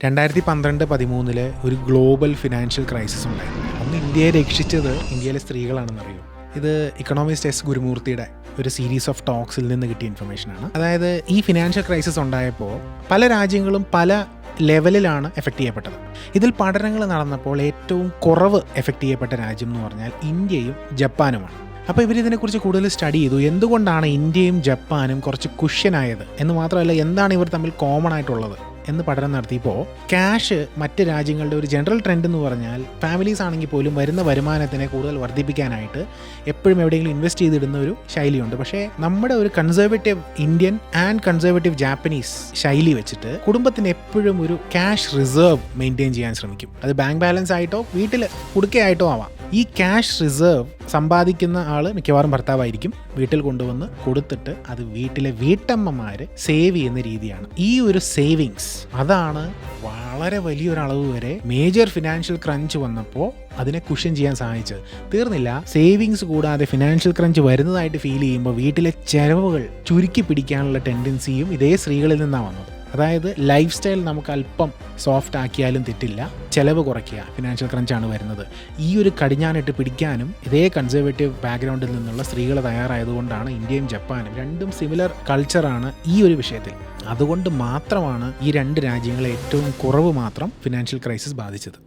2012-13 ഒരു global financial crisis ഉണ്ടായിരുന്നു. അന്ന് ഇന്ത്യയെ രക്ഷിച്ചത് ഇന്ത്യയിലെ സ്ത്രീകളാണെന്നറിയും. ഇത് ഇക്കണോമിസ്റ്റ് എസ് ഗുരുമൂർത്തിയുടെ ഒരു സീരീസ് ഓഫ് ടോക്സിൽ നിന്ന് കിട്ടിയ ഇൻഫർമേഷനാണ്. അതായത് ഈ ഫിനാൻഷ്യൽ ക്രൈസിസ് ഉണ്ടായപ്പോൾ പല രാജ്യങ്ങളും പല ലെവലിലാണ് എഫക്റ്റ് ചെയ്യപ്പെട്ടത്. ഇതിൽ പഠനങ്ങൾ നടന്നപ്പോൾ ഏറ്റവും കുറവ് എഫക്റ്റ് ചെയ്യപ്പെട്ട രാജ്യം എന്ന് പറഞ്ഞാൽ ഇന്ത്യയും ജപ്പാനുമാണ്. അപ്പോൾ ഇവരിതിനെക്കുറിച്ച് കൂടുതൽ സ്റ്റഡി ചെയ്തു. എന്തുകൊണ്ടാണ് ഇന്ത്യയും ജപ്പാനും കുറച്ച് കുഷ്യനായത് എന്ന് മാത്രമല്ല, എന്താണ് ഇവർ തമ്മിൽ കോമൺ ആയിട്ടുള്ളത് എന്ന് പഠനം നടത്തിയപ്പോൾ ക്യാഷ് മറ്റ് രാജ്യങ്ങളുടെ ഒരു ജനറൽ ട്രെൻഡ് എന്ന് പറഞ്ഞാൽ ഫാമിലീസ് ആണെങ്കിൽ പോലും വരുന്ന വരുമാനത്തിനെ കൂടുതൽ വർദ്ധിപ്പിക്കാനായിട്ട് എപ്പോഴും എവിടെയെങ്കിലും ഇൻവെസ്റ്റ് ചെയ്തിടുന്ന ഒരു ശൈലിയുണ്ട്. പക്ഷേ നമ്മുടെ ഒരു conservative Indian and conservative Japanese ശൈലി വെച്ചിട്ട് കുടുംബത്തിന് എപ്പോഴും ഒരു ക്യാഷ് റിസർവ് മെയിൻറ്റെയിൻ ചെയ്യാൻ ശ്രമിക്കും. അത് ബാങ്ക് ബാലൻസ് ആയിട്ടോ വീട്ടിൽ കുടുക്കയായിട്ടോ ആവാം. ഈ ക്യാഷ് റിസർവ് സമ്പാദിക്കുന്ന ആൾ മിക്കവാറും ഭർത്താവായിരിക്കും. വീട്ടിൽ കൊണ്ടുവന്ന് കൊടുത്തിട്ട് അത് വീട്ടിലെ വീട്ടമ്മമാർ സേവ് ചെയ്യുന്ന രീതിയാണ്. ഈ ഒരു സേവിങ്സ് അതാണ് വളരെ വലിയൊരളവ് വരെ മേജർ ഫിനാൻഷ്യൽ ക്രഞ്ച് വന്നപ്പോൾ അതിനെ കുഷൻ ചെയ്യാൻ സഹായിച്ചത്. തീർന്നില്ല, സേവിങ്സ് കൂടാതെ ഫിനാൻഷ്യൽ ക്രഞ്ച് വരുന്നതായിട്ട് ഫീൽ ചെയ്യുമ്പോൾ വീട്ടിലെ ചെലവുകൾ ചുരുക്കി പിടിക്കാനുള്ള ടെൻഡൻസിയും ഇതേ സ്ത്രീകളിൽ നിന്നാണ് വന്നത്. അതായത് ലൈഫ് സ്റ്റൈൽ നമുക്ക് അല്പം സോഫ്റ്റ് ആക്കിയാലും തെറ്റില്ല, ചിലവ് കുറയ്ക്കുക. ഫിനാൻഷ്യൽ ക്രഞ്ചാണ് വരുന്നത്. ഈ ഒരു കടിഞ്ഞാനിട്ട് പിടിക്കാനും ഇതേ കൺസർവേറ്റീവ് ബാക്ക്ഗ്രൗണ്ടിൽ നിന്നുള്ള സ്ത്രീകൾ തയ്യാറായതുകൊണ്ടാണ് ഇന്ത്യയും ജപ്പാനും രണ്ടും സിമിലർ കൾച്ചറാണ് ഈ ഒരു വിഷയത്തിൽ. അതുകൊണ്ട് മാത്രമാണ് ഈ രണ്ട് രാജ്യങ്ങളെ ഏറ്റവും കുറവ് മാത്രം ഫിനാൻഷ്യൽ ക്രൈസിസ് ബാധിച്ചത്.